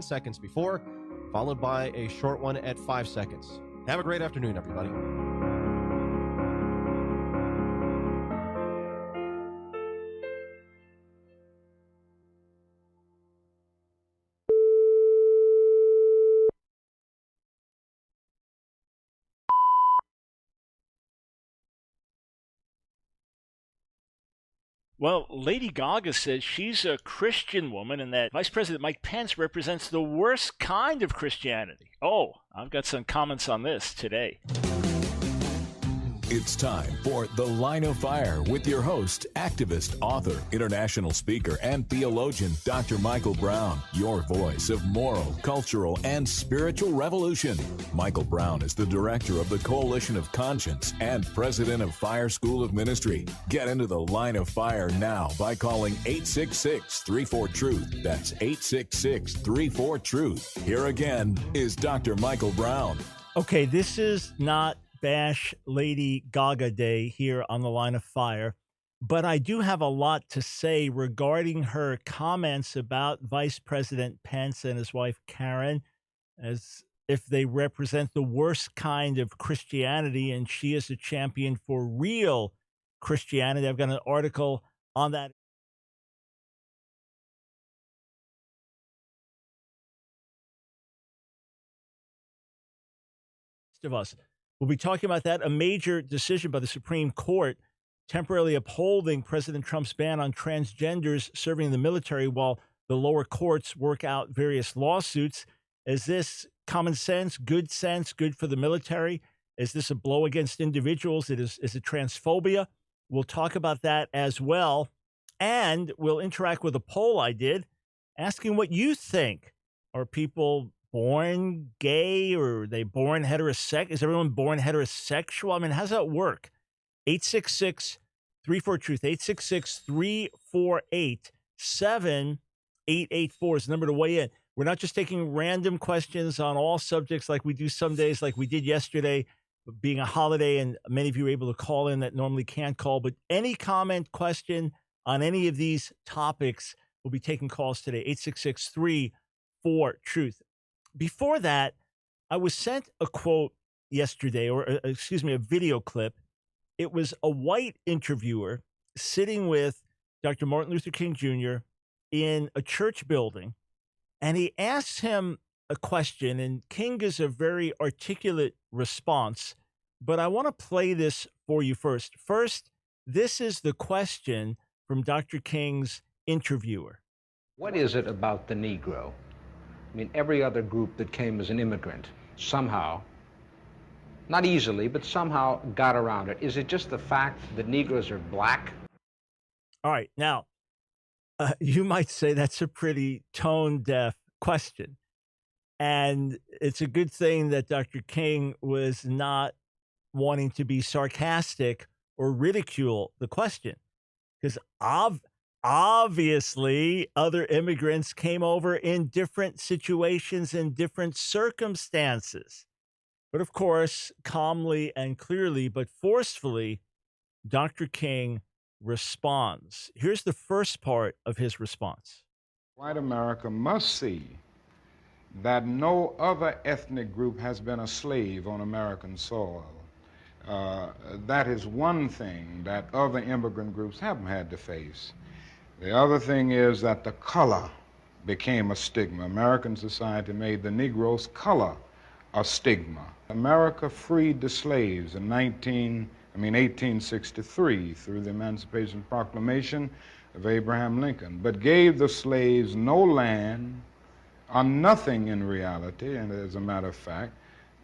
seconds before, followed by a short one at 5 seconds. Have a great afternoon, everybody. Well, Lady Gaga says she's a Christian woman and that Vice President Mike Pence represents the worst kind of Christianity. Oh, I've got some comments on this today. It's time for The Line of Fire with your host, activist, author, international speaker, and theologian, Dr. Michael Brown, your voice of moral, cultural, and spiritual revolution. Michael Brown is the director of the Coalition of Conscience and president of Fire School of Ministry. Get into The Line of Fire now by calling 866-34-TRUTH. That's 866-34-TRUTH. Here again is Dr. Michael Brown. Okay, this is not Bash Lady Gaga Day here on The Line of Fire, but I do have a lot to say regarding her comments about Vice President Pence and his wife Karen, as if they represent the worst kind of Christianity, and she is a champion for real Christianity. I've got an article on that. Of us. We'll be talking about that, a major decision by the Supreme Court temporarily upholding President Trump's ban on transgenders serving in the military while the lower courts work out various lawsuits. Is this common sense, good for the military? Is this a blow against individuals? Is it transphobia? We'll talk about that as well. And we'll interact with a poll I did asking what you think. Are people born gay, or are they born heterosexual? Is everyone born heterosexual? I mean, how's that work? 866-34-TRUTH, 866-348-7884 is the number to weigh in. We're not just taking random questions on all subjects like we do some days, like we did yesterday, being a holiday, and many of you are able to call in that normally can't call. But any comment, question on any of these topics, we'll be taking calls today, 866-34-TRUTH. Before that, I was sent a quote yesterday, or a video clip. It was a white interviewer sitting with Dr. Martin Luther King Jr. in a church building, and he asked him a question, and King gives a very articulate response, but I want to play this for you first. First, this is the question from Dr. King's interviewer. What is it about the Negro? I mean, every other group that came as an immigrant somehow, not easily, but somehow got around it. Is it just the fact that Negroes are black? All right. Now, you might say that's a pretty tone-deaf question. And it's a good thing that Dr. King was not wanting to be sarcastic or ridicule the question, because obviously, other immigrants came over in different situations and different circumstances. But of course, calmly and clearly, but forcefully, Dr. King responds. Here's the first part of his response. White America must see that no other ethnic group has been a slave on American soil. That is one thing that other immigrant groups haven't had to face. The other thing is that the color became a stigma. American society made the Negro's color a stigma. America freed the slaves in 1863 through the Emancipation Proclamation of Abraham Lincoln, but gave the slaves no land or nothing in reality, and as a matter of fact,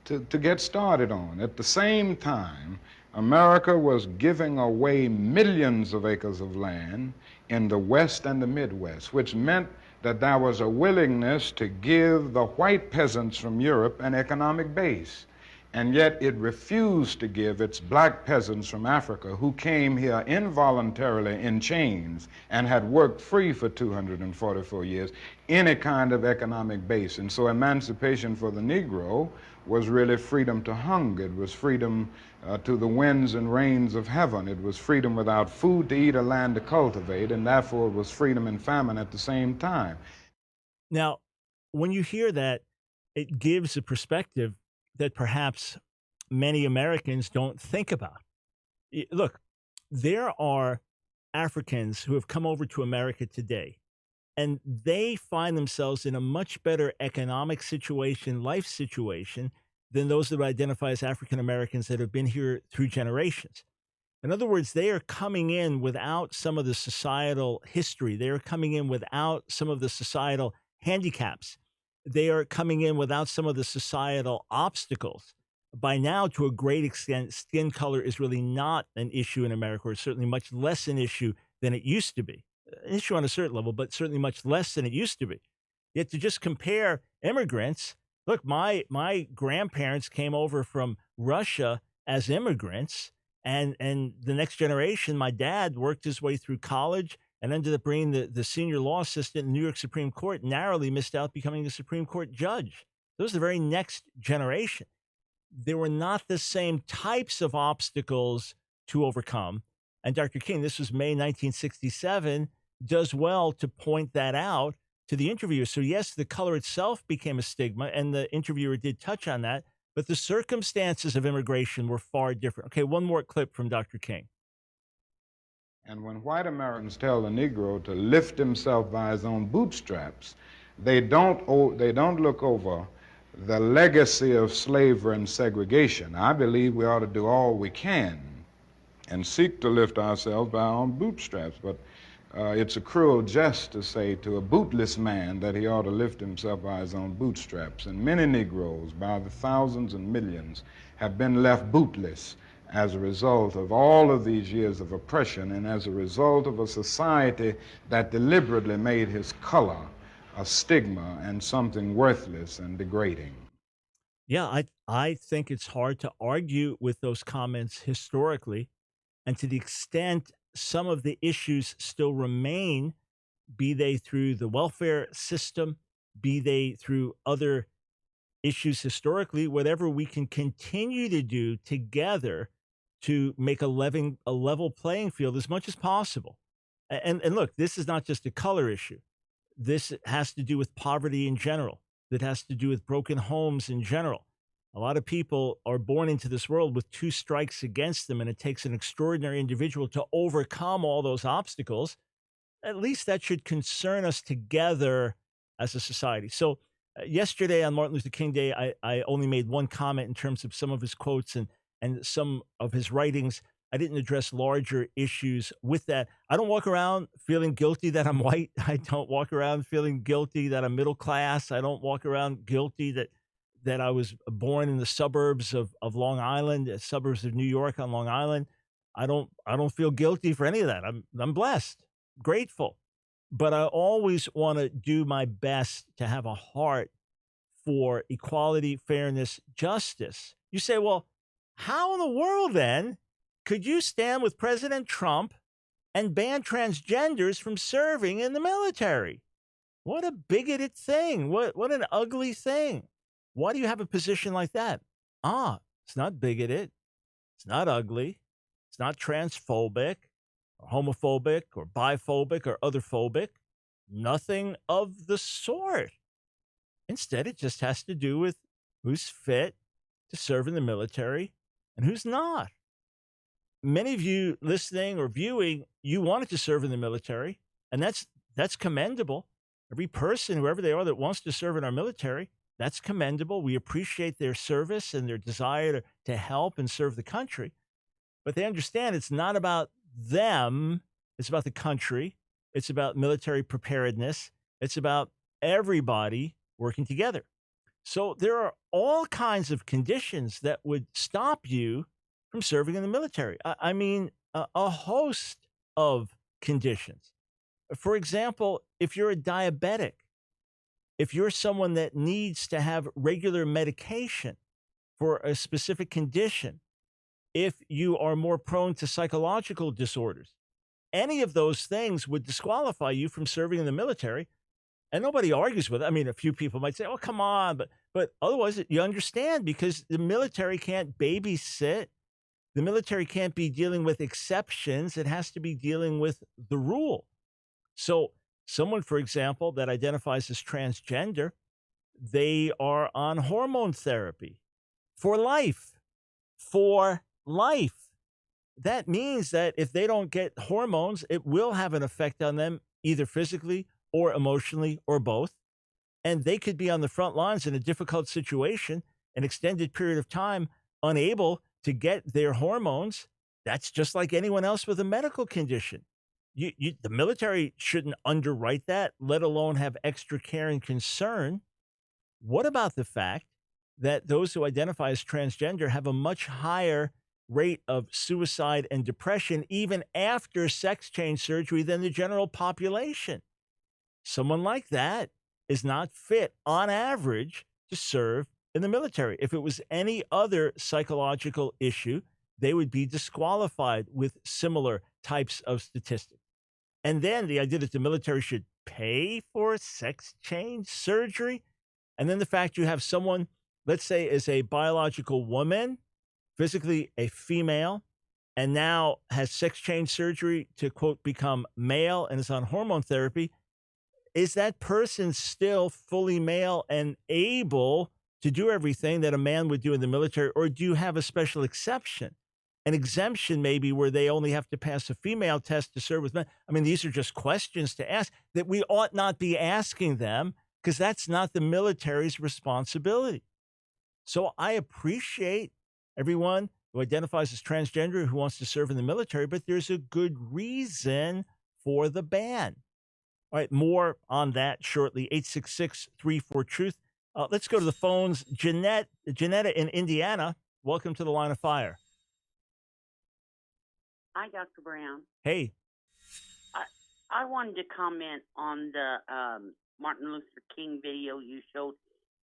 to get started on. At the same time, America was giving away millions of acres of land in the West and the Midwest, which meant that there was a willingness to give the white peasants from Europe an economic base. And yet it refused to give its black peasants from Africa, who came here involuntarily in chains and had worked free for 244 years, any kind of economic base. And so emancipation for the Negro was really freedom to hunger. It was freedom to the winds and rains of heaven. It was freedom without food to eat or land to cultivate, and therefore it was freedom and famine at the same time. Now, when you hear that, it gives a perspective that perhaps many Americans don't think about. Look, there are Africans who have come over to America today, and they find themselves in a much better economic situation, life situation, than those that identify as African Americans that have been here through generations. In other words, they are coming in without some of the societal history. They are coming in without some of the societal handicaps. They are coming in without some of the societal obstacles. By now, to a great extent, skin color is really not an issue in America, or certainly much less an issue than it used to be. An issue on a certain level, but certainly much less than it used to be. Yet to just compare immigrants, look, my grandparents came over from Russia as immigrants, and the next generation, my dad worked his way through college and ended up being the senior law assistant in the New York Supreme Court, narrowly missed out becoming a Supreme Court judge. Those are the very next generation. There were not the same types of obstacles to overcome. And Dr. King, this was May 1967, does well to point that out to the interviewer. So yes, the color itself became a stigma, and the interviewer did touch on that, but the circumstances of immigration were far different. Okay, one more clip from Dr. King. And when white Americans tell the Negro to lift himself by his own bootstraps, they don't look over the legacy of slavery and segregation. I believe we ought to do all we can and seek to lift ourselves by our own bootstraps, but it's a cruel jest to say to a bootless man that he ought to lift himself by his own bootstraps. And many Negroes, by the thousands and millions, have been left bootless as a result of all of these years of oppression, and as a result of a society that deliberately made his color a stigma and something worthless and degrading. Yeah, I think it's hard to argue with those comments historically. And to the extent some of the issues still remain, be they through the welfare system, be they through other issues historically, whatever we can continue to do together to make a level playing field as much as possible. And look, this is not just a color issue. This has to do with poverty in general. That has to do with broken homes in general. A lot of people are born into this world with two strikes against them, and it takes an extraordinary individual to overcome all those obstacles. At least that should concern us together as a society. So yesterday on Martin Luther King Day, I only made one comment in terms of some of his quotes and some of his writings. I didn't address larger issues with that. I don't walk around feeling guilty that I'm white. I don't walk around feeling guilty that I'm middle class. I don't walk around guilty that I was born in the suburbs of Long Island, suburbs of New York on Long Island. I don't feel guilty for any of that. I'm blessed, grateful. But I always want to do my best to have a heart for equality, fairness, justice. You say, well, how in the world then could you stand with President Trump and ban transgenders from serving in the military? What a bigoted thing. What an ugly thing. Why do you have a position like that? It's not bigoted. It's not ugly. It's not transphobic or homophobic or biphobic or otherphobic. Nothing of the sort. Instead, it just has to do with who's fit to serve in the military and who's not. Many of you listening or viewing, you wanted to serve in the military, and that's commendable. Every person, whoever they are, that wants to serve in our military, that's commendable. We appreciate their service and their desire to help and serve the country. But they understand it's not about them. It's about the country. It's about military preparedness. It's about everybody working together. So there are all kinds of conditions that would stop you from serving in the military. I mean, a host of conditions. For example, if you're a diabetic, if you're someone that needs to have regular medication for a specific condition, if you are more prone to psychological disorders, any of those things would disqualify you from serving in the military. And nobody argues with it. I mean, a few people might say, oh, come on. But otherwise, you understand, because the military can't babysit. The military can't be dealing with exceptions. It has to be dealing with the rule. So someone, for example, that identifies as transgender, they are on hormone therapy for life. For life. That means that if they don't get hormones, it will have an effect on them, either physically or emotionally or both. And they could be on the front lines in a difficult situation, an extended period of time, unable to get their hormones. That's just like anyone else with a medical condition. The military shouldn't underwrite that, let alone have extra care and concern. What about the fact that those who identify as transgender have a much higher rate of suicide and depression even after sex change surgery than the general population? Someone like that is not fit, on average, to serve in the military. If it was any other psychological issue, they would be disqualified with similar types of statistics. And then the idea that the military should pay for sex change surgery, and then the fact you have someone, let's say, is a biological woman, physically a female, and now has sex change surgery to, quote, become male and is on hormone therapy. Is that person still fully male and able to do everything that a man would do in the military, or do you have a special exception? An exemption maybe where they only have to pass a female test to serve with men. I mean, these are just questions to ask that we ought not be asking them, because that's not the military's responsibility. So I appreciate everyone who identifies as transgender who wants to serve in the military, but there's a good reason for the ban. All right, more on that shortly. 866-34-TRUTH. Let's go to the phones. Janetta in Indiana, welcome to the Line of Fire. Hi, Dr. Brown. Hey. I wanted to comment on the Martin Luther King video you showed.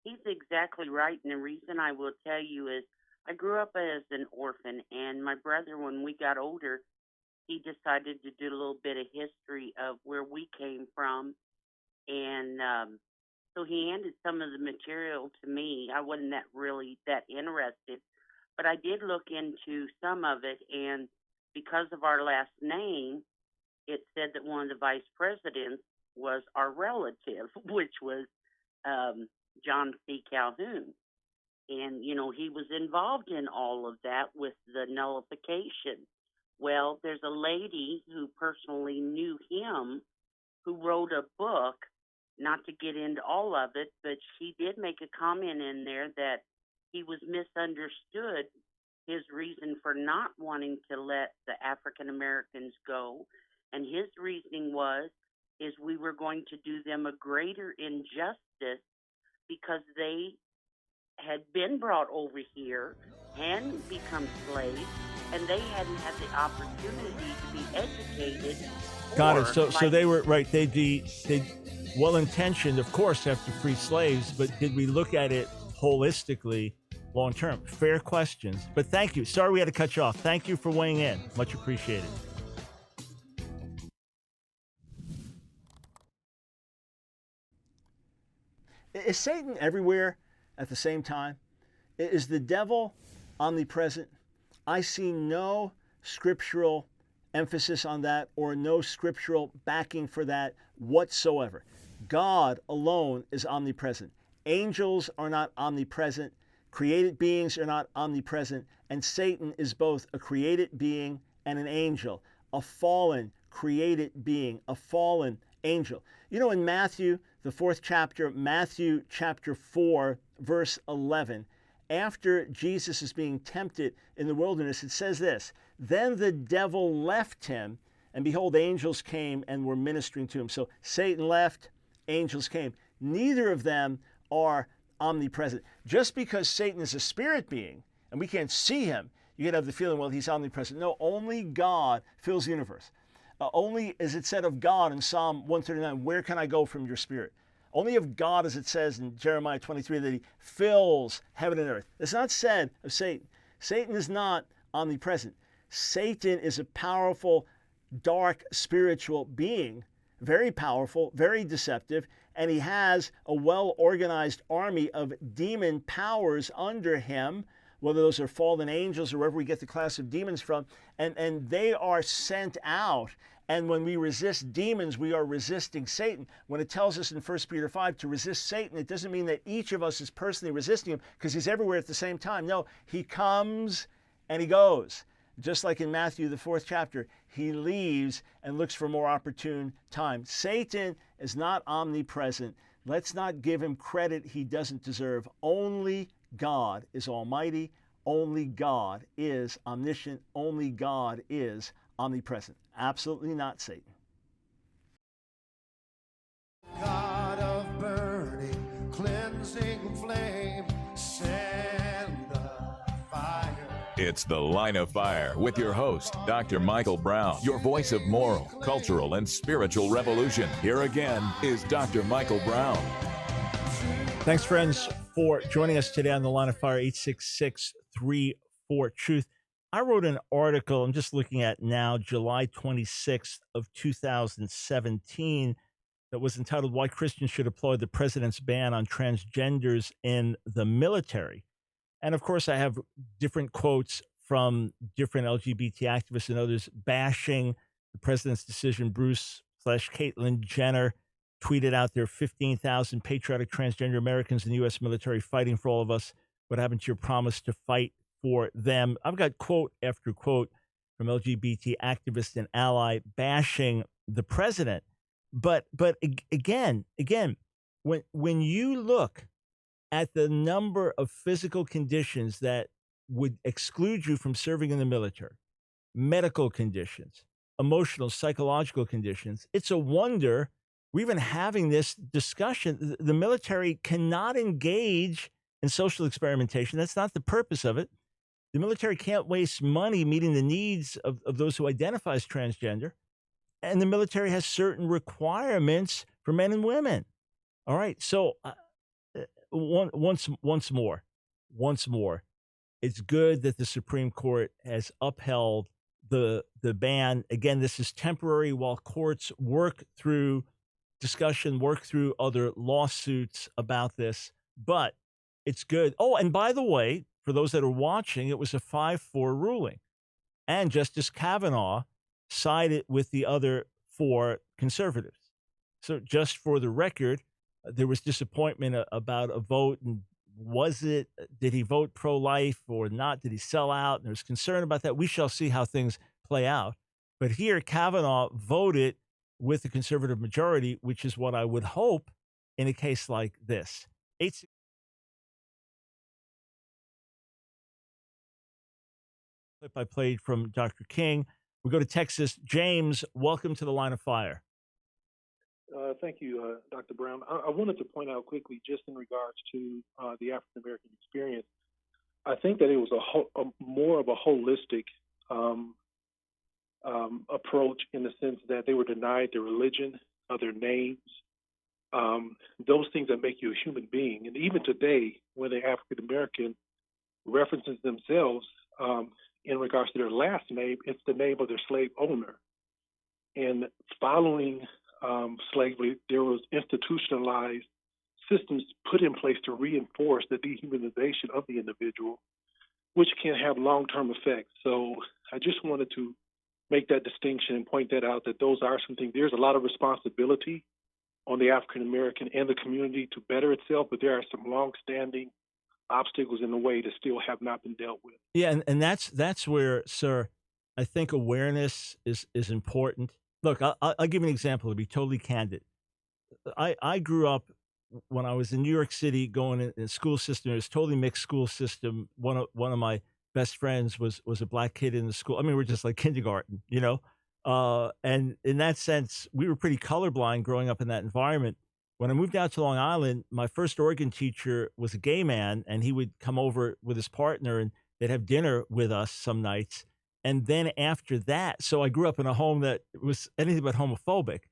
He's exactly right, and the reason I will tell you is I grew up as an orphan, and my brother, when we got older, he decided to do a little bit of history of where we came from, and so he handed some of the material to me. I wasn't really that interested, but I did look into some of it, and because of our last name, it said that one of the vice presidents was our relative, which was John C. Calhoun. And, you know, he was involved in all of that with the nullification. Well, there's a lady who personally knew him who wrote a book, not to get into all of it, but she did make a comment in there that he was misunderstood, his reason for not wanting to let the African Americans go. And his reasoning is we were going to do them a greater injustice because they had been brought over here and become slaves, and they hadn't had the opportunity to be educated. Got it. So they were right. They'd well-intentioned, of course, to have to free slaves, but did we look at it holistically, long-term? Fair questions. But thank you. Sorry we had to cut you off. Thank you for weighing in. Much appreciated. Is Satan everywhere at the same time? Is the devil omnipresent? I see no scriptural emphasis on that or no scriptural backing for that whatsoever. God alone is omnipresent. Angels are not omnipresent. Created beings are not omnipresent. And Satan is both a created being and an angel, a fallen created being, a fallen angel. You know, in Matthew, the 4th chapter, Matthew chapter 4, verse 11, after Jesus is being tempted in the wilderness, it says this: "Then the devil left him, and behold, angels came and were ministering to him." So Satan left, angels came. Neither of them are omnipresent. Just because Satan is a spirit being, and we can't see him, you can have the feeling, well, he's omnipresent. No, only God fills the universe. Only, as it said of God in Psalm 139, where can I go from your spirit? Only of God, as it says in Jeremiah 23, that he fills heaven and earth. It's not said of Satan. Satan is not omnipresent. Satan is a powerful, dark, spiritual being, very powerful, very deceptive, and he has a well-organized army of demon powers under him, whether those are fallen angels or wherever we get the class of demons from, and they are sent out And when we resist demons, we are resisting Satan. When it tells us in 1 Peter 5 to resist Satan, it doesn't mean that each of us is personally resisting him because he's everywhere at the same time. No, he comes and he goes. Just like in Matthew, the 4th chapter, he leaves and looks for more opportune time. Satan is not omnipresent. Let's not give him credit he doesn't deserve. Only God is almighty. Only God is omniscient. Only God is omnipresent. Absolutely not Satan. God of burning, cleansing flame, send the fire. It's The Line of Fire with your host, Dr. Michael Brown, your voice of moral, cultural, and spiritual revolution. Here again is Dr. Michael Brown. Thanks, friends, for joining us today on The Line of Fire, 866-34-TRUTH. I wrote an article, I'm just looking at now, July 26th of 2017, that was entitled, Why Christians Should Applaud the President's Ban on Transgenders in the Military. And of course, I have different quotes from different LGBT activists and others bashing the president's decision. Bruce/Caitlyn Jenner tweeted out there, 15,000 patriotic transgender Americans in the U.S. military fighting for all of us. What happened to your promise to fight for them? I've got quote after quote from LGBT activists and ally bashing the president. But again, when you look at the number of physical conditions that would exclude you from serving in the military, medical conditions, emotional, psychological conditions, it's a wonder we're even having this discussion. The military cannot engage in social experimentation. That's not the purpose of it. The military can't waste money meeting the needs of those who identify as transgender. And the military has certain requirements for men and women. All right. So once more, it's good that the Supreme Court has upheld the ban. Again, this is temporary while courts work through discussion, work through other lawsuits about this. But it's good. Oh, and by the way, for those that are watching, it was a 5-4 ruling. And Justice Kavanaugh sided with the other 4 conservatives. So just for the record, there was disappointment about a vote. And did he vote pro-life or not? Did he sell out? And there's concern about that. We shall see how things play out. But here, Kavanaugh voted with the conservative majority, which is what I would hope in a case like this. Clip I played from Dr. King. We go to Texas. James, welcome to The Line of Fire. Thank you, Dr. Brown. I wanted to point out quickly, just in regards to the African American experience, I think that it was more of a holistic approach, in the sense that they were denied their religion, their names, those things that make you a human being. And even today, when an African American references themselves in regards to their last name, it's the name of their slave owner. And following slavery, there was institutionalized systems put in place to reinforce the dehumanization of the individual, which can have long-term effects. So I just wanted to make that distinction and point that out, that those are some things. There's a lot of responsibility on the African American and the community to better itself, but there are some long-standing obstacles in the way that still have not been dealt with. Yeah, and that's where, sir, I think awareness is important. Look, I'll give you an example to be totally candid. I grew up when I was in New York City, going in a school system. It was a totally mixed school system. One of my best friends was a black kid in the school. I mean, we're just like kindergarten, you know? And in that sense, we were pretty colorblind growing up in that environment. When I moved out to Long Island, my first organ teacher was a gay man, and he would come over with his partner, and they'd have dinner with us some nights. And then after that, so I grew up in a home that was anything but homophobic.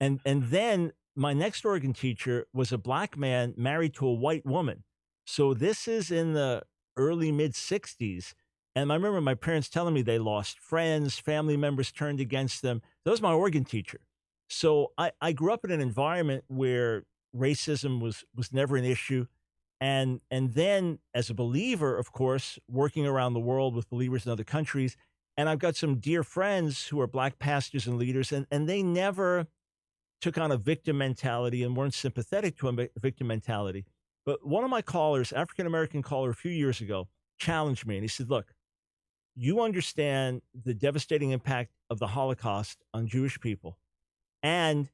And then my next organ teacher was a black man married to a white woman. So this is in the early mid-'60s. And I remember my parents telling me they lost friends, family members turned against them. That was my organ teacher. So I grew up in an environment where racism was never an issue. And then as a believer, of course, working around the world with believers in other countries, And I've got some dear friends who are black pastors and leaders, and they never took on a victim mentality and weren't sympathetic to a victim mentality. But one of my callers, African-American caller a few years ago, challenged me. And he said, look, you understand the devastating impact of the Holocaust on Jewish people. And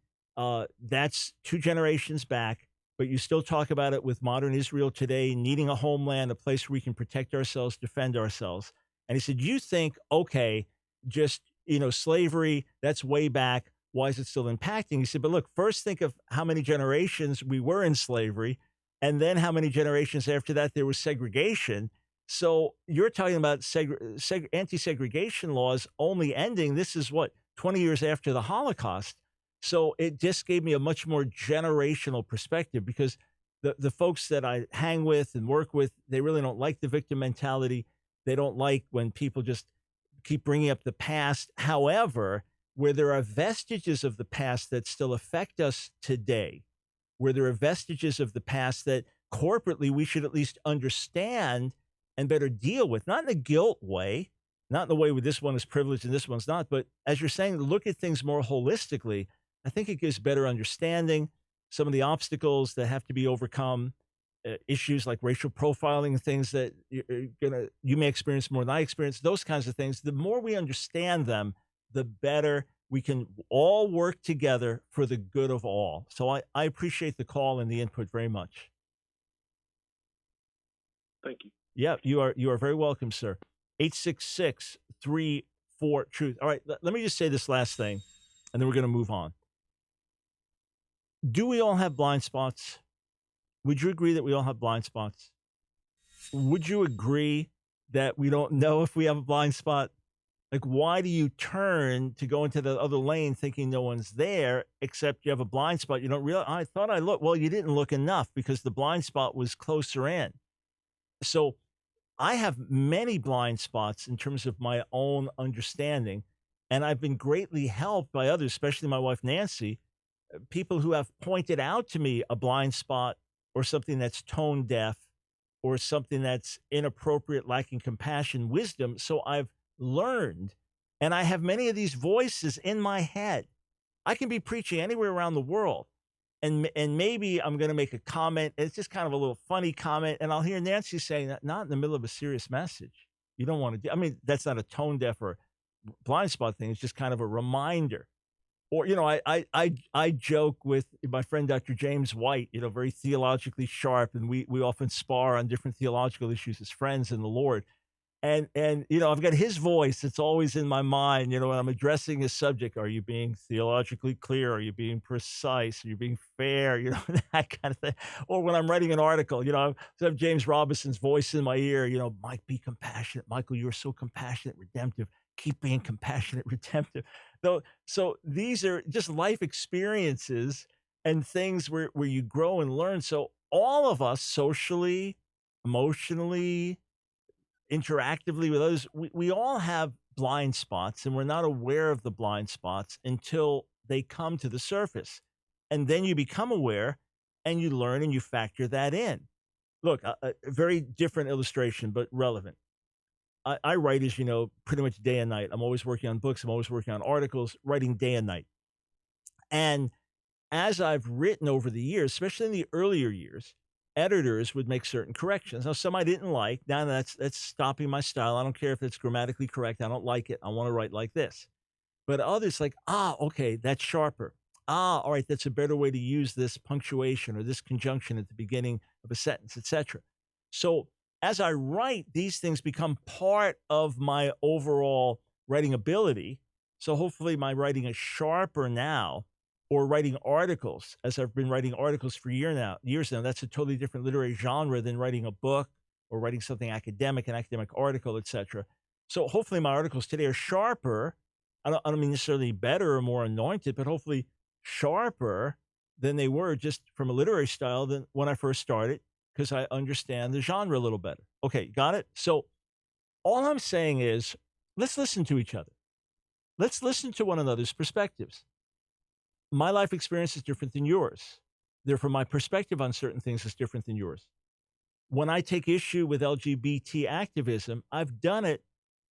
that's 2 generations back, but you still talk about it with modern Israel today, needing a homeland, a place where we can protect ourselves, defend ourselves. And he said, you think, okay, just, slavery, that's way back. Why is it still impacting? He said, but look, first think of how many generations we were in slavery, and then how many generations after that there was segregation. So you're talking about anti-segregation laws only ending, this is 20 years after the Holocaust. So it just gave me a much more generational perspective, because the folks that I hang with and work with, they really don't like the victim mentality. They don't like when people just keep bringing up the past. However, where there are vestiges of the past that still affect us today, where there are vestiges of the past that corporately we should at least understand and better deal with, not in a guilt way, not in the way where this one is privileged and this one's not, but as you're saying, look at things more holistically. I think it gives better understanding. Some of the obstacles that have to be overcome, issues like racial profiling, things that you may experience more than I experience, those kinds of things. The more we understand them, the better we can all work together for the good of all. So I appreciate the call and the input very much. Thank you. Yeah, you are very welcome, sir. 866-34-TRUTH. All right, let me just say this last thing, and then we're going to move on. Do we all have blind spots? Would you agree that we all have blind spots? Would you agree that we don't know if we have a blind spot? Like, why do you turn to go into the other lane thinking no one's there, except you have a blind spot? You don't realize, I thought I looked. Well, you didn't look enough because the blind spot was closer in. So I have many blind spots in terms of my own understanding, and I've been greatly helped by others, especially my wife, Nancy, people who have pointed out to me a blind spot or something that's tone deaf or something that's inappropriate, lacking compassion, wisdom. So I've learned, and I have many of these voices in my head. I can be preaching anywhere around the world, and maybe I'm going to make a comment. It's just kind of a little funny comment, and I'll hear Nancy saying that, not in the middle of a serious message. You don't want to do, I mean, that's not a tone deaf or blind spot thing. It's just kind of a reminder. Or, I joke with my friend, Dr. James White, very theologically sharp, and we often spar on different theological issues as friends in the Lord. And I've got his voice. It's always in my mind, when I'm addressing a subject. Are you being theologically clear? Are you being precise? Are you being fair? That kind of thing. Or when I'm writing an article, I have James Robinson's voice in my ear, Mike, be compassionate. Michael, you're so compassionate, redemptive. Keep being compassionate, redemptive. So these are just life experiences and things where you grow and learn. So all of us, socially, emotionally, interactively with others, we all have blind spots, and we're not aware of the blind spots until they come to the surface. And then you become aware and you learn and you factor that in. Look, a very different illustration, but relevant. I write, as you know, pretty much day and night. I'm always working on books. I'm always working on articles, writing day and night. And as I've written over the years, especially in the earlier years, editors would make certain corrections. Now, some I didn't like. Now that's stopping my style. I don't care if it's grammatically correct. I don't like it. I want to write like this. But others like, okay, that's sharper. All right, that's a better way to use this punctuation or this conjunction at the beginning of a sentence, etc. So as I write, these things become part of my overall writing ability. So hopefully my writing is sharper now, or writing articles, as I've been writing articles for years now. That's a totally different literary genre than writing a book or writing something academic, an academic article, etc. So hopefully my articles today are sharper. I don't mean necessarily better or more anointed, but hopefully sharper than they were just from a literary style than when I first started, because I understand the genre a little better. Okay, got it? So all I'm saying is, let's listen to each other. Let's listen to one another's perspectives. My life experience is different than yours. Therefore, my perspective on certain things is different than yours. When I take issue with LGBT activism, I've done it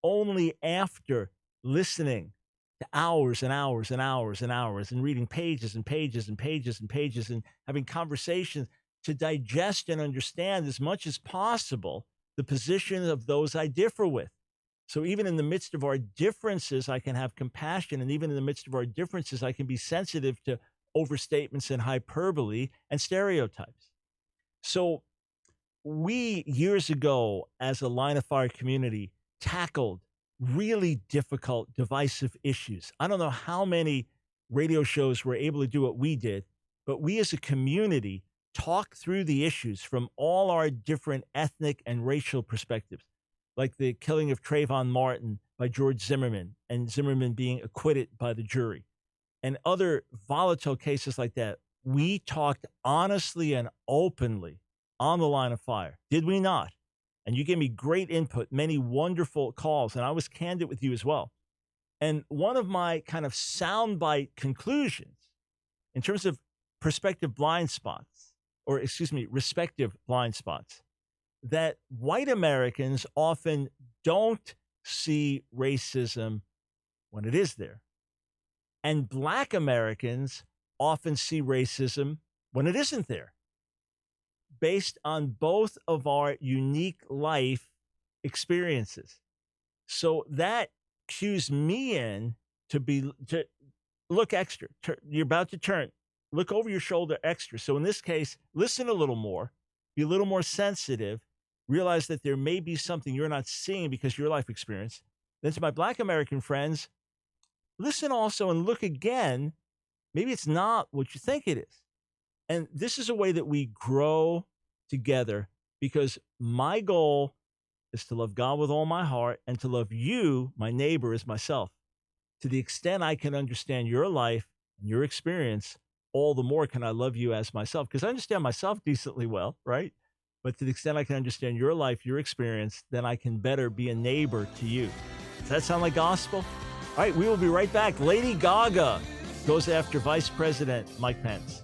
only after listening to hours and hours and hours and hours and reading pages and pages and pages and pages and having conversations to digest and understand as much as possible the position of those I differ with. So even in the midst of our differences, I can have compassion. And even in the midst of our differences, I can be sensitive to overstatements and hyperbole and stereotypes. So we, years ago, as a Line of Fire community, tackled really difficult, divisive issues. I don't know how many radio shows were able to do what we did, but we as a community talked through the issues from all our different ethnic and racial perspectives, like the killing of Trayvon Martin by George Zimmerman and Zimmerman being acquitted by the jury, and other volatile cases like that. We talked honestly and openly on the Line of Fire, did we not? And you gave me great input, many wonderful calls, and I was candid with you as well. And one of my kind of soundbite conclusions in terms of respective blind spots, that white Americans often don't see racism when it is there. And Black Americans often see racism when it isn't there, based on both of our unique life experiences. So that cues me in to look extra. You're about to turn. Look over your shoulder extra. So in this case, listen a little more, be a little more sensitive, realize that there may be something you're not seeing because of your life experience. Then to my Black American friends, listen also and look again. Maybe it's not what you think it is. And this is a way that we grow together, because my goal is to love God with all my heart and to love you, my neighbor, as myself. To the extent I can understand your life and your experience, all the more can I love you as myself, because I understand myself decently well, right? But to the extent I can understand your life, your experience, then I can better be a neighbor to you. Does that sound like gospel? All right, we will be right back. Lady Gaga goes after Vice President Mike Pence.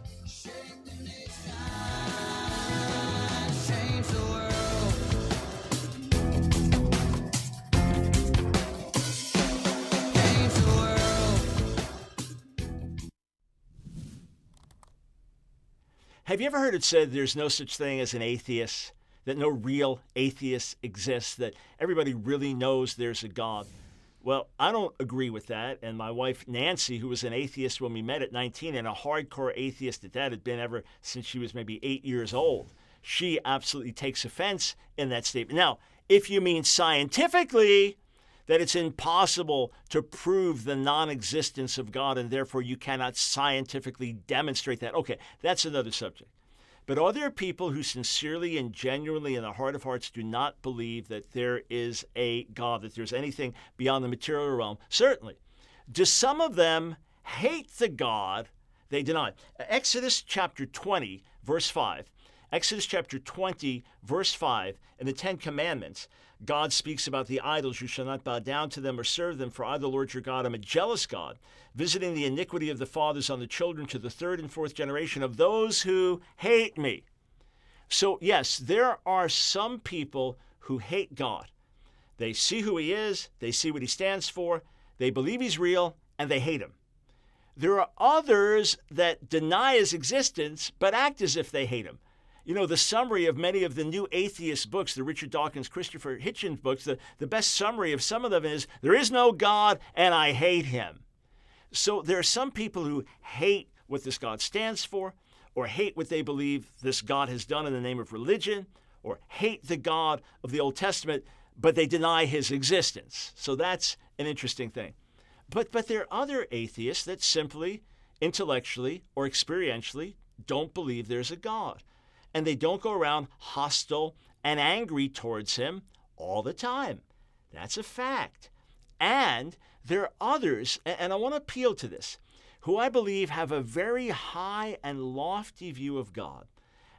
Have you ever heard it said there's no such thing as an atheist, that no real atheist exists, that everybody really knows there's a God? Well, I don't agree with that. And my wife, Nancy, who was an atheist when we met at 19 and a hardcore atheist at that, had been ever since she was maybe 8 years old. She absolutely takes offense in that statement. Now, if you mean scientifically, that it's impossible to prove the non-existence of God and therefore you cannot scientifically demonstrate that. Okay, that's another subject. But are there people who sincerely and genuinely in the heart of hearts do not believe that there is a God, that there's anything beyond the material realm? Certainly. Do some of them hate the God they deny? Exodus chapter 20, verse 5. Exodus chapter 20, verse 5, in the Ten Commandments, God speaks about the idols. You shall not bow down to them or serve them, for I, the Lord your God, am a jealous God, visiting the iniquity of the fathers on the children to the third and fourth generation of those who hate me. So, yes, there are some people who hate God. They see who he is, they see what he stands for, they believe he's real, and they hate him. There are others that deny his existence, but act as if they hate him. You know, the summary of many of the new atheist books, the Richard Dawkins, Christopher Hitchens books, the best summary of some of them is, there is no God and I hate him. So there are some people who hate what this God stands for, or hate what they believe this God has done in the name of religion, or hate the God of the Old Testament, but they deny his existence. So that's an interesting thing. But there are other atheists that simply, intellectually or experientially, don't believe there's a God. And they don't go around hostile and angry towards him all the time. That's a fact. And there are others, and I want to appeal to this, who I believe have a very high and lofty view of God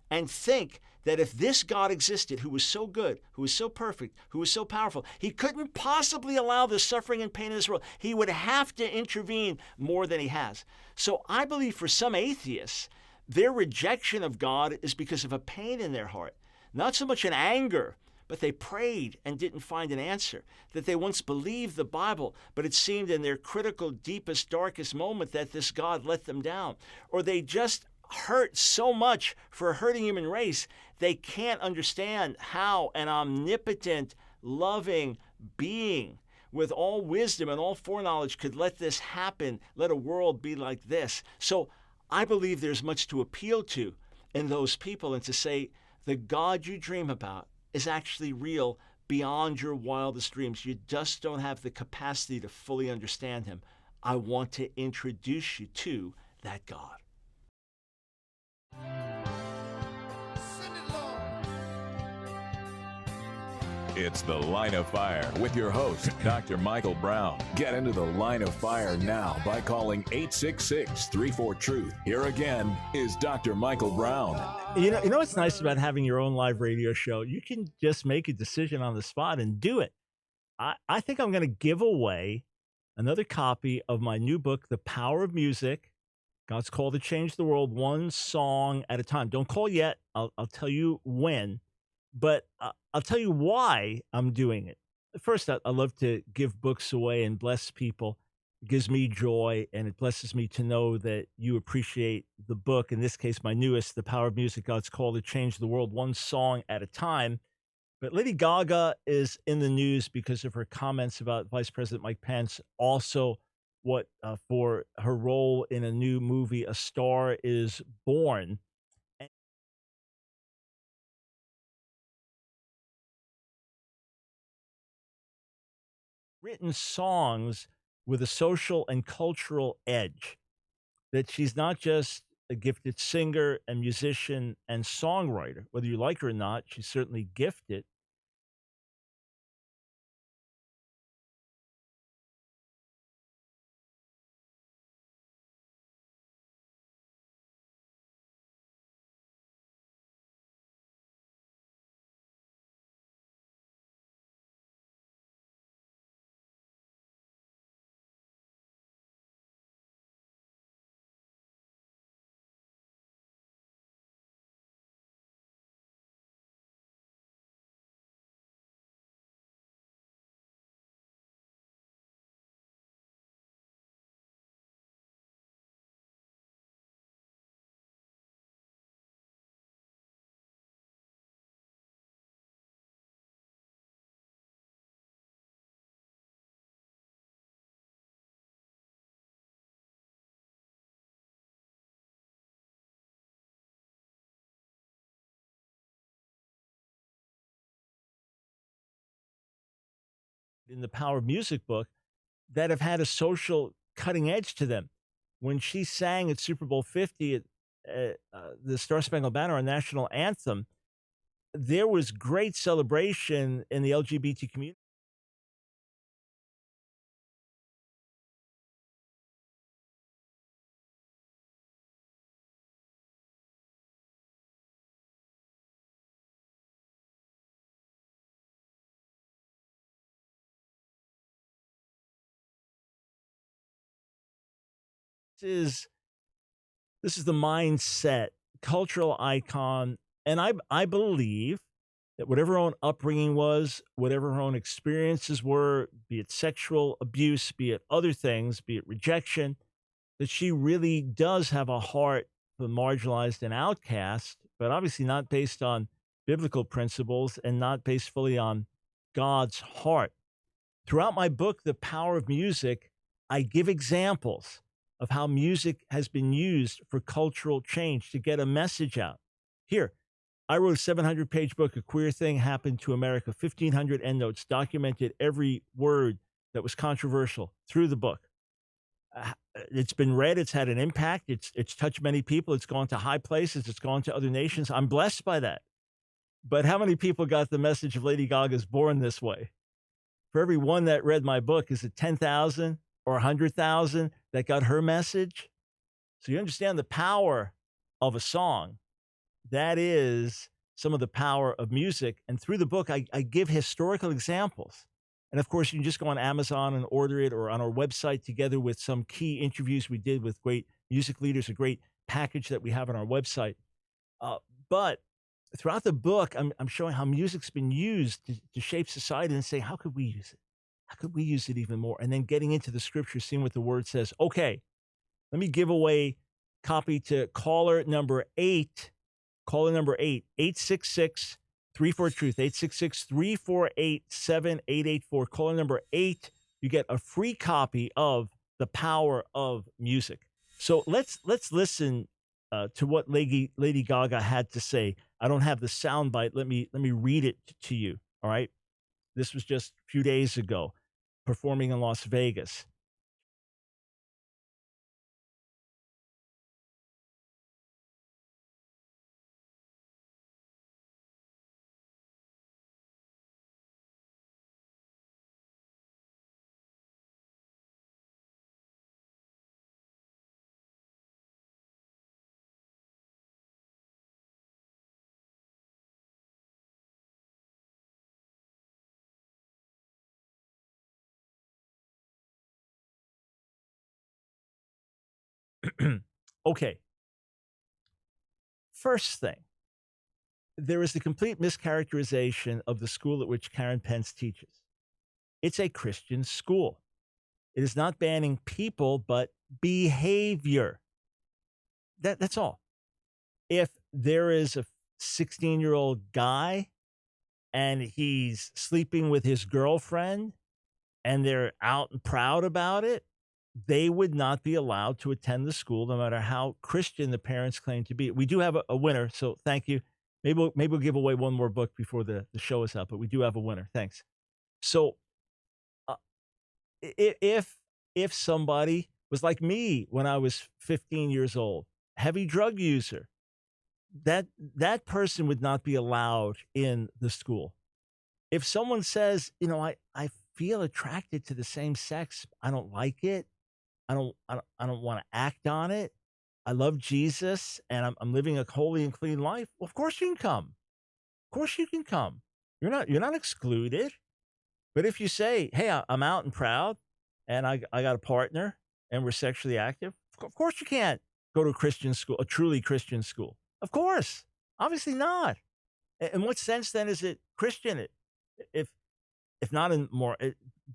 and think that if this God existed, who was so good, who was so perfect, who was so powerful, he couldn't possibly allow the suffering and pain in this world. He would have to intervene more than he has. So I believe for some atheists, their rejection of God is because of a pain in their heart. Not so much an anger, but they prayed and didn't find an answer, that they once believed the Bible, but it seemed in their critical, deepest, darkest moment that this God let them down, or they just hurt so much for a hurting human race, they can't understand how an omnipotent, loving being with all wisdom and all foreknowledge could let this happen, let a world be like this. So I believe there's much to appeal to in those people, and to say the God you dream about is actually real beyond your wildest dreams. You just don't have the capacity to fully understand him. I want to introduce you to that God. It's The Line of Fire with your host, Dr. Michael Brown. Get into the line of fire now by calling 866-34-TRUTH. Here again is Dr. Michael Brown. You know what's nice about having your own live radio show? You can just make a decision on the spot and do it. I think I'm going to give away another copy of my new book, The Power of Music, God's Call to Change the World, one song at a time. Don't call yet. I'll tell you when. But I'll tell you why I'm doing it. First, I love to give books away and bless people. It gives me joy, and it blesses me to know that you appreciate the book. In this case, my newest, The Power of Music, God's Call to Change the World, one song at a time. But Lady Gaga is in the news because of her comments about Vice President Mike Pence. Also, for her role in a new movie, A Star is Born. Written songs with a social and cultural edge, that she's not just a gifted singer and musician and songwriter. Whether you like her or not, she's certainly gifted. In the Power of Music book, that have had a social cutting edge to them. When she sang at Super Bowl 50 at the Star Spangled Banner, our national anthem, there was great celebration in the LGBT community. This is the mindset, cultural icon, and I believe that whatever her own upbringing was, whatever her own experiences were, be it sexual abuse, be it other things, be it rejection, that she really does have a heart for the marginalized and outcast, but obviously not based on biblical principles and not based fully on God's heart. Throughout my book, The Power of Music, I give examples of how music has been used for cultural change to get a message out. Here, I wrote a 700-page book, A Queer Thing Happened to America, 1,500 endnotes, documented every word that was controversial through the book. It's been read, it's had an impact, it's touched many people, it's gone to high places, it's gone to other nations. I'm blessed by that. But how many people got the message of Lady Gaga's Born This Way? For every one that read my book, is it 10,000 or 100,000 that got her message? So you understand the power of a song. That is some of the power of music. And through the book, I give historical examples. And of course, you can just go on Amazon and order it, or on our website, together with some key interviews we did with great music leaders, a great package that we have on our website. But throughout the book, I'm showing how music's been used to shape society and say, how could we use it? How could we use it even more? And then getting into the scripture, seeing what the word says. Okay, let me give away copy to caller number 8. Caller number 8, 866-34-TRUTH, 866-348-7884. Caller number 8, you get a free copy of The Power of Music. So let's listen to what Lady Gaga had to say. I don't have the sound bite. Let me read it to you. All right. This was just a few days ago, performing in Las Vegas. Okay. First thing, there is a complete mischaracterization of the school at which Karen Pence teaches. It's a Christian school. It is not banning people, but behavior. That's all. If there is a 16-year-old guy and he's sleeping with his girlfriend and they're out and proud about it, they would not be allowed to attend the school, no matter how Christian the parents claim to be. We do have a winner, so thank you. Maybe we'll give away one more book before the show is up, but we do have a winner. Thanks. So if somebody was like me when I was 15 years old, heavy drug user, that person would not be allowed in the school. If someone says, I feel attracted to the same sex, I don't like it, I don't want to act on it, I love Jesus, and I'm living a holy and clean life, well, of course you can come. Of course you can come. You're not excluded. But if you say, hey, I'm out and proud, and I got a partner, and we're sexually active, of course you can't go to a Christian school, a truly Christian school. Of course. Obviously not. In what sense, then, is it Christian? If not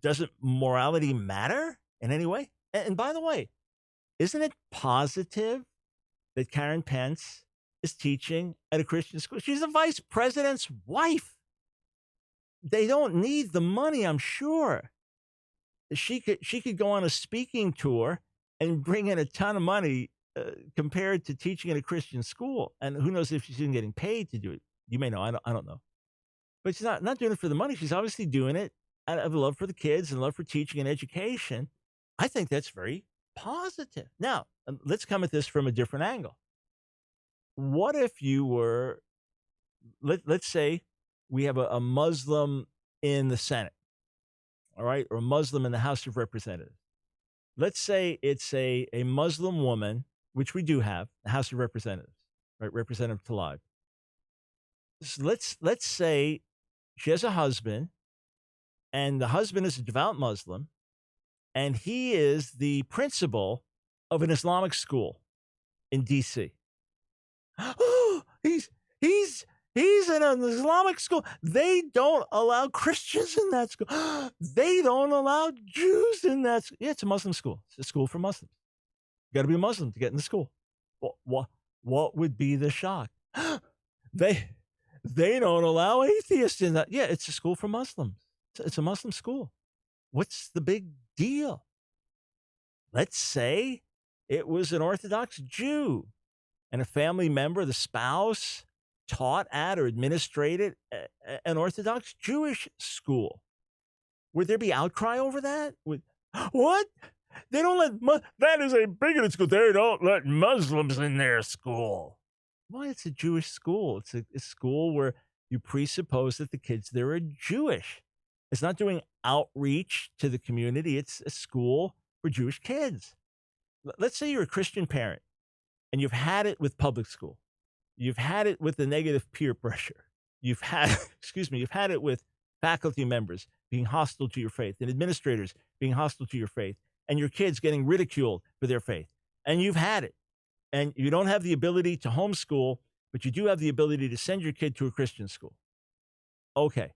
doesn't morality matter in any way? And by the way, isn't it positive that Karen Pence is teaching at a Christian school? She's the vice president's wife. They don't need the money, I'm sure. She could go on a speaking tour and bring in a ton of money compared to teaching at a Christian school. And who knows if she's even getting paid to do it. You may know. I don't know. But she's not doing it for the money. She's obviously doing it out of love for the kids and love for teaching and education. I think that's very positive. Now, let's come at this from a different angle. What if you were, let's say we have a Muslim in the Senate, all right, or a Muslim in the House of Representatives. Let's say it's a Muslim woman, which we do have, the House of Representatives, right, Representative Tlaib. So let's say she has a husband, and the husband is a devout Muslim, and he is the principal of an Islamic school in D.C. He's in an Islamic school. They don't allow Christians in that school. They don't allow Jews in that school. Yeah, it's a Muslim school. It's a school for Muslims. You got to be a Muslim to get in the school. What would be the shock? They don't allow atheists in that. Yeah, it's a school for Muslims. It's a Muslim school. What's the big deal? Let's say it was an Orthodox Jew and a family member, the spouse, taught at or administrated an Orthodox Jewish school. Would there be outcry over that? What? They don't let, that is a bigoted school. They don't let Muslims in their school. Well, it's a Jewish school. It's a school where you presuppose that the kids there are Jewish. It's not doing outreach to the community. It's a school for Jewish kids. Let's say you're a Christian parent and you've had it with public school. You've had it with the negative peer pressure. You've had it with faculty members being hostile to your faith and administrators being hostile to your faith and your kids getting ridiculed for their faith. And you've had it. And you don't have the ability to homeschool but you do have the ability to send your kid to a Christian school. Okay.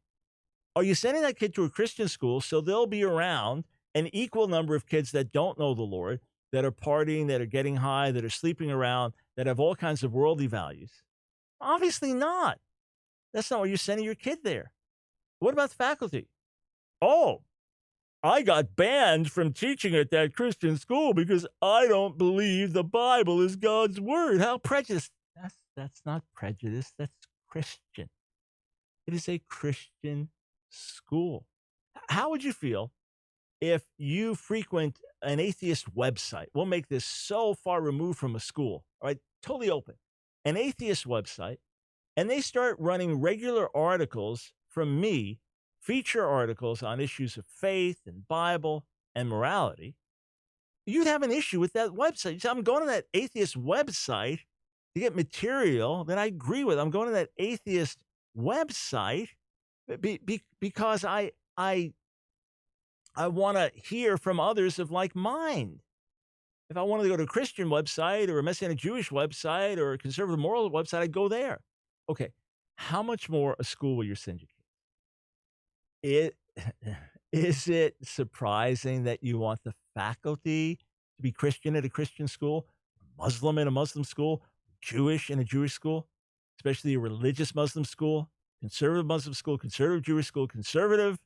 Are you sending that kid to a Christian school so there'll be around an equal number of kids that don't know the Lord, that are partying, that are getting high, that are sleeping around, that have all kinds of worldly values? Obviously not. That's not why you're sending your kid there. What about the faculty? Oh, I got banned from teaching at that Christian school because I don't believe the Bible is God's word. How prejudiced. That's not prejudice. That's Christian. It is a Christian school. How would you feel if you frequent an atheist website? We'll make this so far removed from a school, all right? Totally open. An atheist website, and they start running regular articles from me, feature articles on issues of faith and Bible and morality. You'd have an issue with that website. You say, I'm going to that atheist website to get material that I agree with. I'm going to that atheist website because I want to hear from others of like mind. If I wanted to go to a Christian website or a Messianic Jewish website or a conservative moral website, I'd go there. Okay, how much more a school will you send your kids? Is it surprising that you want the faculty to be Christian at a Christian school, Muslim in a Muslim school, Jewish in a Jewish school, especially a religious Muslim school, conservative Muslim school, conservative Jewish school, conservative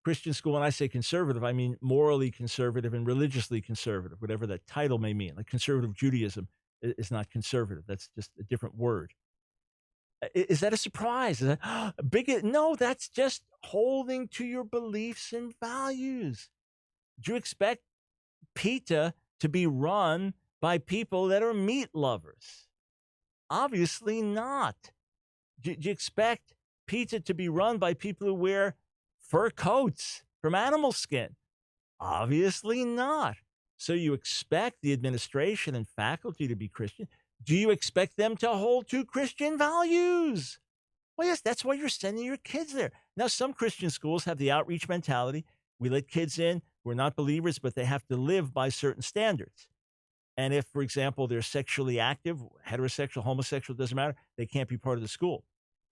Christian school? When I say conservative, I mean morally conservative and religiously conservative, whatever that title may mean. Like conservative Judaism is not conservative. That's just a different word. Is that a surprise? Is that big? No, that's just holding to your beliefs and values. Do you expect PETA to be run by people that are meat lovers? Obviously not. Do you expect PETA to be run by people who wear fur coats from animal skin? Obviously not. So you expect the administration and faculty to be Christian. Do you expect them to hold to Christian values? Well, yes, that's why you're sending your kids there. Now, some Christian schools have the outreach mentality. We let kids in who are not believers, but they have to live by certain standards. And if, for example, they're sexually active, heterosexual, homosexual, doesn't matter, they can't be part of the school.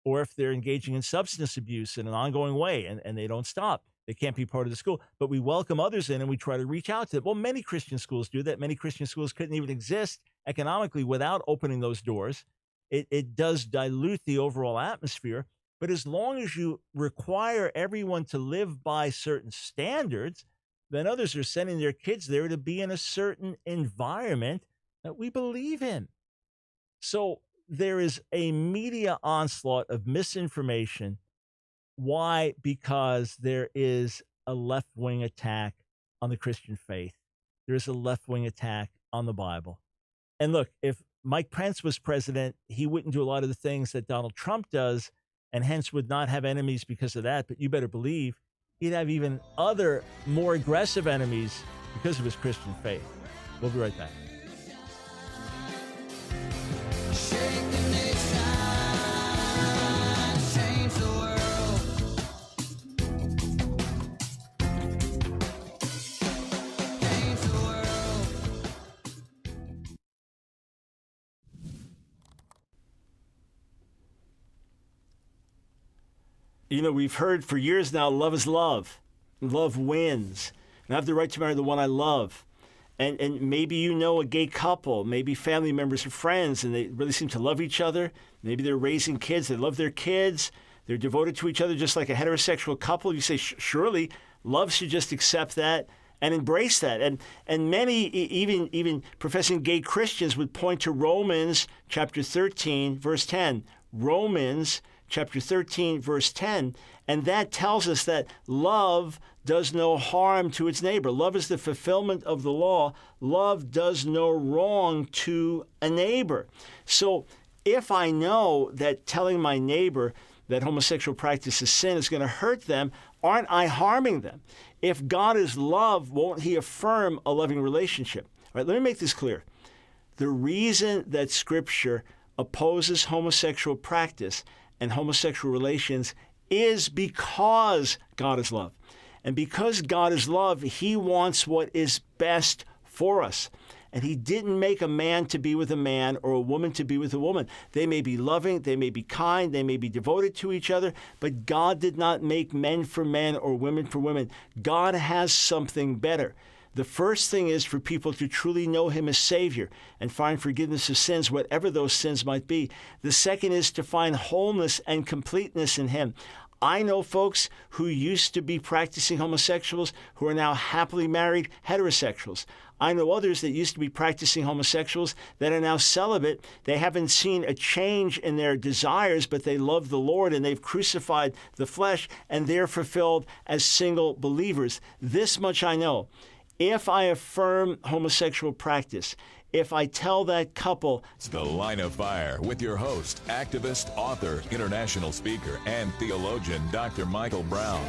Or if they're engaging in substance abuse in an ongoing way and they don't stop, they can't be part of the school. But we welcome others in and we try to reach out to them. Well, many Christian schools do that. Many Christian schools couldn't even exist economically without opening those doors. It does dilute the overall atmosphere. But as long as you require everyone to live by certain standards, then others are sending their kids there to be in a certain environment that we believe in. So there is a media onslaught of misinformation. Why? Because there is a left-wing attack on the Christian faith. There is a left-wing attack on the Bible. And look, if Mike Pence was president, he wouldn't do a lot of the things that Donald Trump does, and hence would not have enemies because of that. But you better believe he'd have even other more aggressive enemies because of his Christian faith. We'll be right back. You know, we've heard for years now, love is love. Love wins. And I have the right to marry the one I love. And maybe you know a gay couple, maybe family members or friends, and they really seem to love each other. Maybe they're raising kids. They love their kids. They're devoted to each other just like a heterosexual couple. You say, surely love should just accept that and embrace that. And many, even professing gay Christians, would point to Romans chapter 13, verse 10. Romans chapter 13, verse 10. And that tells us that love does no harm to its neighbor. Love is the fulfillment of the law. Love does no wrong to a neighbor. So if I know that telling my neighbor that homosexual practice is sin is going to hurt them, aren't I harming them? If God is love, won't he affirm a loving relationship? All right, let me make this clear. The reason that Scripture opposes homosexual practice and homosexual relations is because God is love. And because God is love, he wants what is best for us. And he didn't make a man to be with a man or a woman to be with a woman. They may be loving, they may be kind, they may be devoted to each other, but God did not make men for men or women for women. God has something better. The first thing is for people to truly know him as Savior and find forgiveness of sins, whatever those sins might be. The second is to find wholeness and completeness in him. I know folks who used to be practicing homosexuals who are now happily married heterosexuals. I know others that used to be practicing homosexuals that are now celibate. They haven't seen a change in their desires, but they love the Lord and they've crucified the flesh and they're fulfilled as single believers. This much I know. If I affirm homosexual practice, if I tell that couple... It's The Line of Fire with your host, activist, author, international speaker, and theologian, Dr. Michael Brown.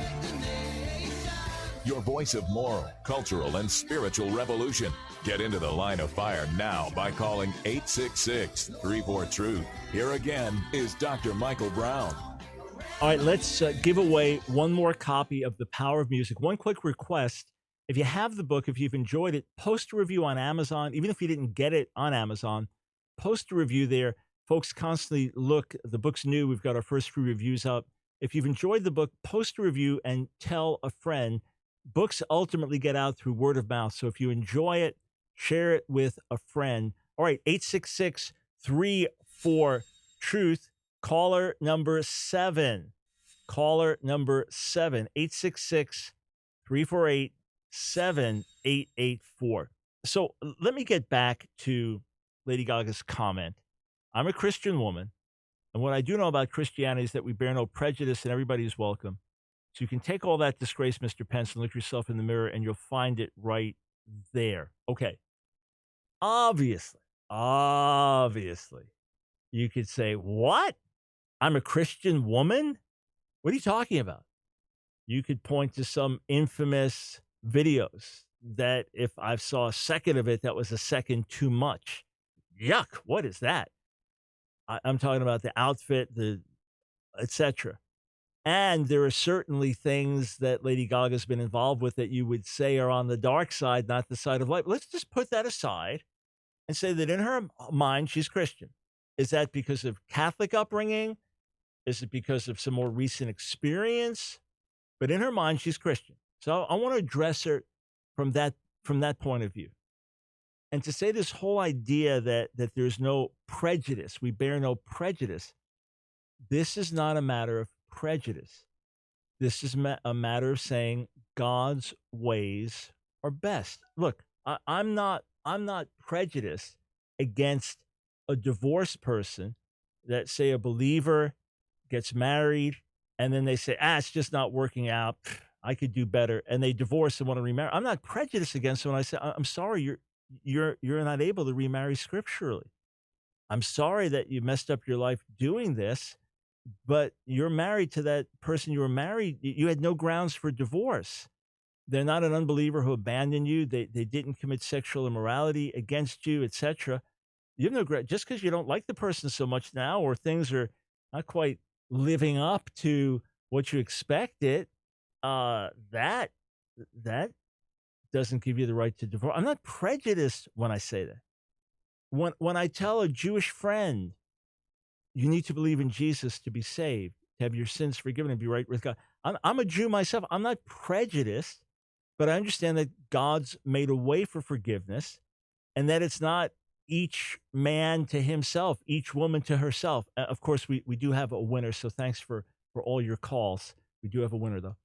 Your voice of moral, cultural, and spiritual revolution. Get into The Line of Fire now by calling 866-34-TRUTH. Here again is Dr. Michael Brown. All right, let's give away one more copy of The Power of Music. One quick request. If you have the book, if you've enjoyed it, post a review on Amazon. Even if you didn't get it on Amazon, post a review there. Folks constantly look. The book's new. We've got our first few reviews up. If you've enjoyed the book, post a review and tell a friend. Books ultimately get out through word of mouth. So if you enjoy it, share it with a friend. All right, 866-34-TRUTH. Caller number 7. Caller number 7. 866-348-7884. So let me get back to Lady Gaga's comment. I'm a Christian woman, and what I do know about Christianity is that we bear no prejudice and everybody is welcome. So you can take all that disgrace, Mr. Pence, and look yourself in the mirror, and you'll find it right there. Okay. Obviously, you could say, what? I'm a Christian woman? What are you talking about? You could point to some infamous videos that if I saw a second of it, that was a second too much. Yuck, what is that? I'm talking about the outfit, the etc. And there are certainly things that Lady Gaga's been involved with that you would say are on the dark side, not the side of light. Let's just put that aside and say that in her mind, she's Christian. Is that because of Catholic upbringing? Is it because of some more recent experience? But in her mind, she's Christian. So I want to address her from that point of view. And to say this whole idea that there's no prejudice, we bear no prejudice, this is not a matter of prejudice. This is a matter of saying God's ways are best. Look, I'm not prejudiced against a divorced person that, say, a believer gets married and then they say, it's just not working out. I could do better. And they divorce and want to remarry. I'm not prejudiced against them when I say, I'm sorry, you're not able to remarry scripturally. I'm sorry that you messed up your life doing this, but you're married to that person you were married. You had no grounds for divorce. They're not an unbeliever who abandoned you. They didn't commit sexual immorality against you, etc. You have no ground. Just because you don't like the person so much now, or things are not quite living up to what you expected, that doesn't give you the right to divorce. I'm not prejudiced when I say that. When I tell a Jewish friend, you need to believe in Jesus to be saved, to have your sins forgiven and be right with God. I'm a Jew myself. I'm not prejudiced, but I understand that God's made a way for forgiveness and that it's not each man to himself, each woman to herself. Of course, we do have a winner, so thanks for all your calls. We do have a winner, though.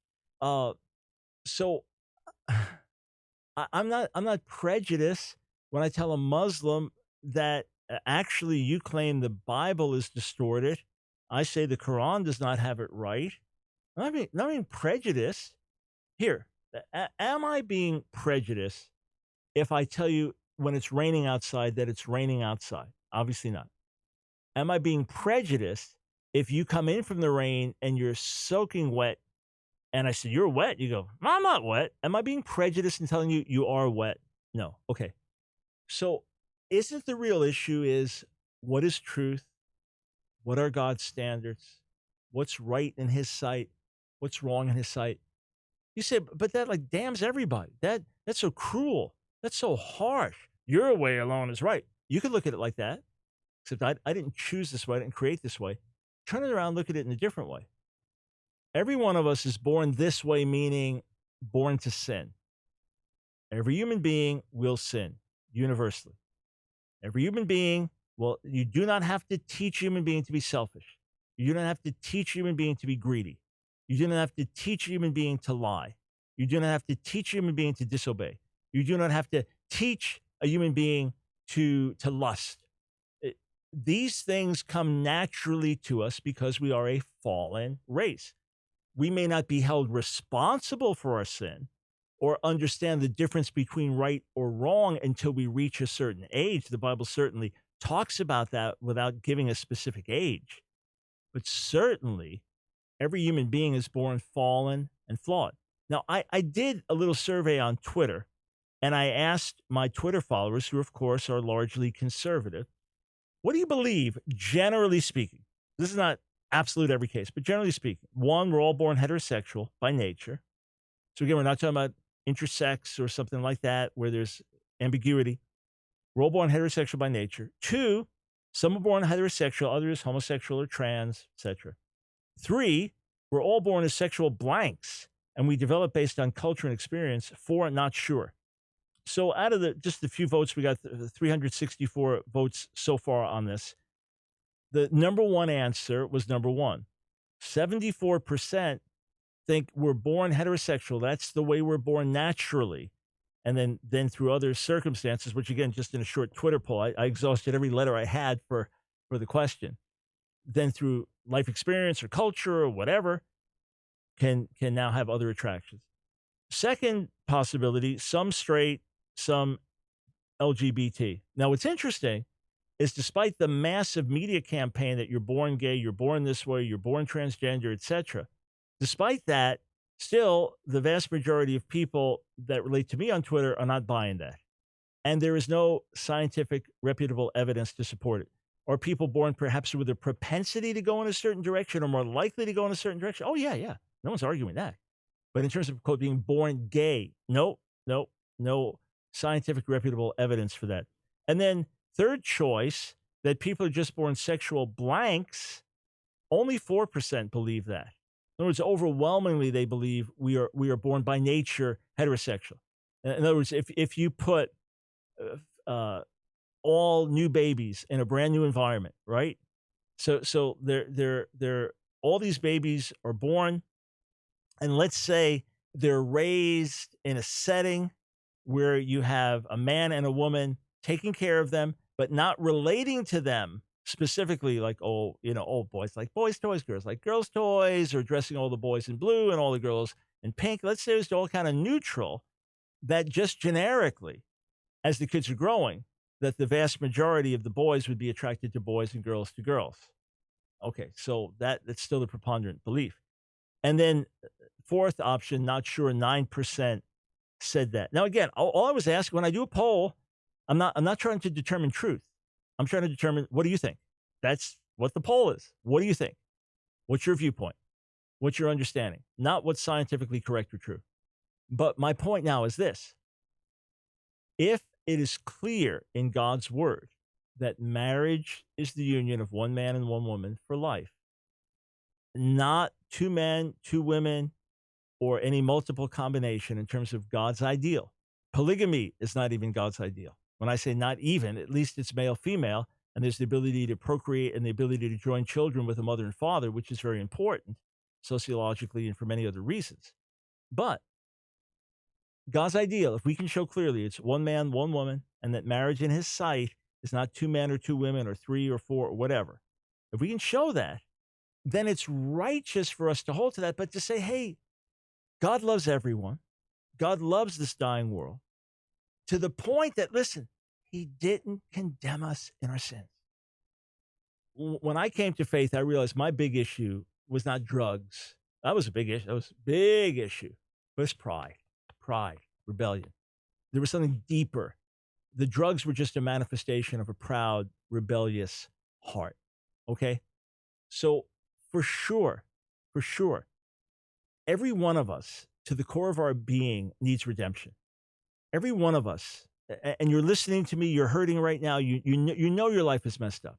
So I'm not prejudiced when I tell a Muslim that actually you claim the Bible is distorted. I say the Quran does not have it right. I'm not being prejudiced. Here, am I being prejudiced if I tell you when it's raining outside that it's raining outside? Obviously not. Am I being prejudiced if you come in from the rain and you're soaking wet and I say, you're wet? You go, no, I'm not wet. Am I being prejudiced in telling you you are wet? No. Okay. So isn't the real issue is what is truth? What are God's standards? What's right in his sight? What's wrong in his sight? You say, but that like damns everybody. That's so cruel. That's so harsh. Your way alone is right. You could look at it like that, except I didn't choose this way. I didn't create this way. Turn it around, look at it in a different way. Every one of us is born this way, meaning born to sin. Every human being will sin universally. Every human being, well, you do not have to teach a human being to be selfish. You do not have to teach a human being to be greedy. You do not have to teach a human being to lie. You do not have to teach a human being to disobey. You do not have to teach a human being to lust. These things come naturally to us because we are a fallen race. We may not be held responsible for our sin or understand the difference between right or wrong until we reach a certain age. The Bible certainly talks about that without giving a specific age. But certainly, every human being is born fallen and flawed. Now, I did a little survey on Twitter, and I asked my Twitter followers, who, of course, are largely conservative, what do you believe, generally speaking? This is not absolute every case, but generally speaking. One, we're all born heterosexual by nature. So again, we're not talking about intersex or something like that where there's ambiguity. We're all born heterosexual by nature. Two, some are born heterosexual, others homosexual or trans, etc. Three, we're all born as sexual blanks, and we develop based on culture and experience. Four, not sure. So out of just the few votes, we got 364 votes so far on this. The number one answer was number one. 74% think we're born heterosexual. That's the way we're born naturally. And then through other circumstances, which again, just in a short Twitter poll, I exhausted every letter I had for the question. Then through life experience or culture or whatever, can now have other attractions. Second possibility, some straight, some LGBT. Now, what's interesting is despite the massive media campaign that you're born gay, you're born this way, you're born transgender, etc., despite that, still, the vast majority of people that relate to me on Twitter are not buying that. And there is no scientific, reputable evidence to support it. Are people born perhaps with a propensity to go in a certain direction or more likely to go in a certain direction? Oh, yeah. No one's arguing that. But in terms of, quote, being born gay, no scientific, reputable evidence for that. And then third choice, that people are just born sexual blanks, only 4% believe that. In other words, overwhelmingly, they believe we are born by nature heterosexual. In other words, if you put all new babies in a brand new environment, right? So they're all these babies are born, and let's say they're raised in a setting where you have a man and a woman taking care of them, but not relating to them specifically, like, old boys like boys' toys, girls like girls' toys, or dressing all the boys in blue and all the girls in pink. Let's say it's all kind of neutral, that just generically, as the kids are growing, that the vast majority of the boys would be attracted to boys and girls to girls. Okay, so that's still the preponderant belief. And then fourth option, not sure, 9% said that. Now, again, all I was asking when I do a poll, I'm not trying to determine truth. I'm trying to determine, what do you think? That's what the poll is. What do you think? What's your viewpoint? What's your understanding? Not what's scientifically correct or true. But my point now is this. If it is clear in God's word that marriage is the union of one man and one woman for life, not two men, two women, or any multiple combination in terms of God's ideal. Polygamy is not even God's ideal. When I say not even, at least it's male-female, and there's the ability to procreate and the ability to join children with a mother and father, which is very important sociologically and for many other reasons. But God's ideal, if we can show clearly it's one man, one woman, and that marriage in his sight is not two men or two women or three or four or whatever, if we can show that, then it's righteous for us to hold to that, but to say, hey, God loves everyone. God loves this dying world to the point that, listen, he didn't condemn us in our sins. When I came to faith, I realized my big issue was not drugs. That was a big issue. That was a big issue. It was pride, rebellion. There was something deeper. The drugs were just a manifestation of a proud, rebellious heart. Okay? So for sure, every one of us, to the core of our being, needs redemption. Every one of us, and you're listening to me, you're hurting right now, you know your life is messed up.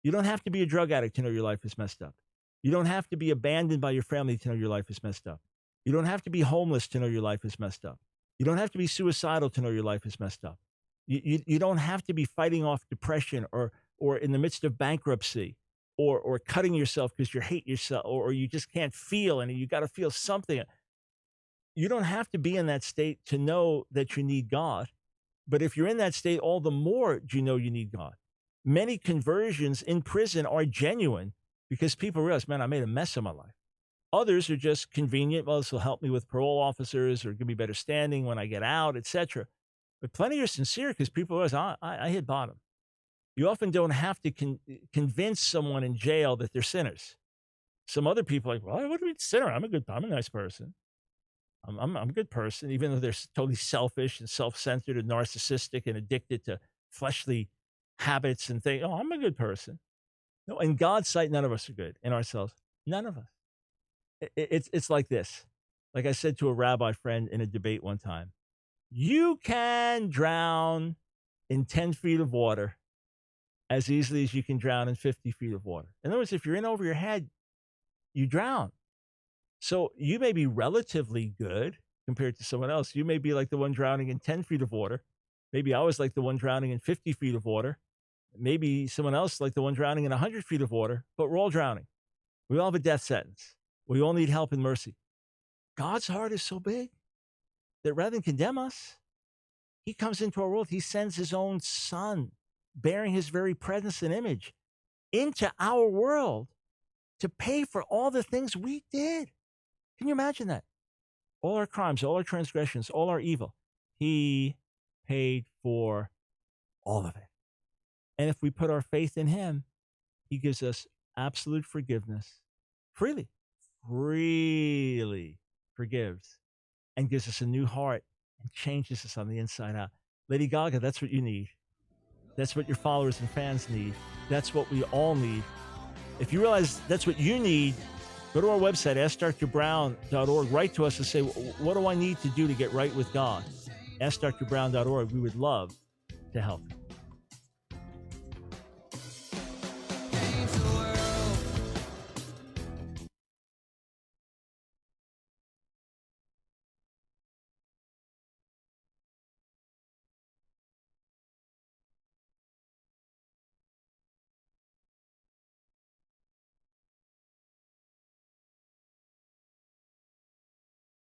You don't have to be a drug addict to know your life is messed up. You don't have to be abandoned by your family to know your life is messed up. You don't have to be homeless to know your life is messed up. You don't have to be suicidal to know your life is messed up. You don't have to be fighting off depression or in the midst of bankruptcy or cutting yourself because you hate yourself or you just can't feel and you got to feel something. You don't have to be in that state to know that you need God. But if you're in that state, all the more do you know you need God. Many conversions in prison are genuine because people realize, man, I made a mess of my life. Others are just convenient. Well, this will help me with parole officers or give me better standing when I get out, etc. But plenty are sincere because people realize, I hit bottom. You often don't have to convince someone in jail that they're sinners. Some other people are like, well, what do you mean sinner? I'm a nice person. I'm a good person, even though they're totally selfish and self-centered and narcissistic and addicted to fleshly habits and things. Oh, I'm a good person. No, in God's sight, none of us are good. In ourselves, none of us. It's like this. Like I said to a rabbi friend in a debate one time, you can drown in 10 feet of water as easily as you can drown in 50 feet of water. In other words, if you're in over your head, you drown. So you may be relatively good compared to someone else. You may be like the one drowning in 10 feet of water. Maybe I was like the one drowning in 50 feet of water. Maybe someone else like the one drowning in 100 feet of water, but we're all drowning. We all have a death sentence. We all need help and mercy. God's heart is so big that rather than condemn us, he comes into our world. He sends his own son, bearing his very presence and image, into our world to pay for all the things we did. Can you imagine that? All our crimes, all our transgressions, all our evil. He paid for all of it. And if we put our faith in him, he gives us absolute forgiveness freely forgives and gives us a new heart and changes us on the inside out. Lady Gaga, that's what you need. That's what your followers and fans need. That's what we all need. If you realize that's what you need, go to our website, askdrbrown.org. Write to us and say, what do I need to do to get right with God? Askdrbrown.org. We would love to help you.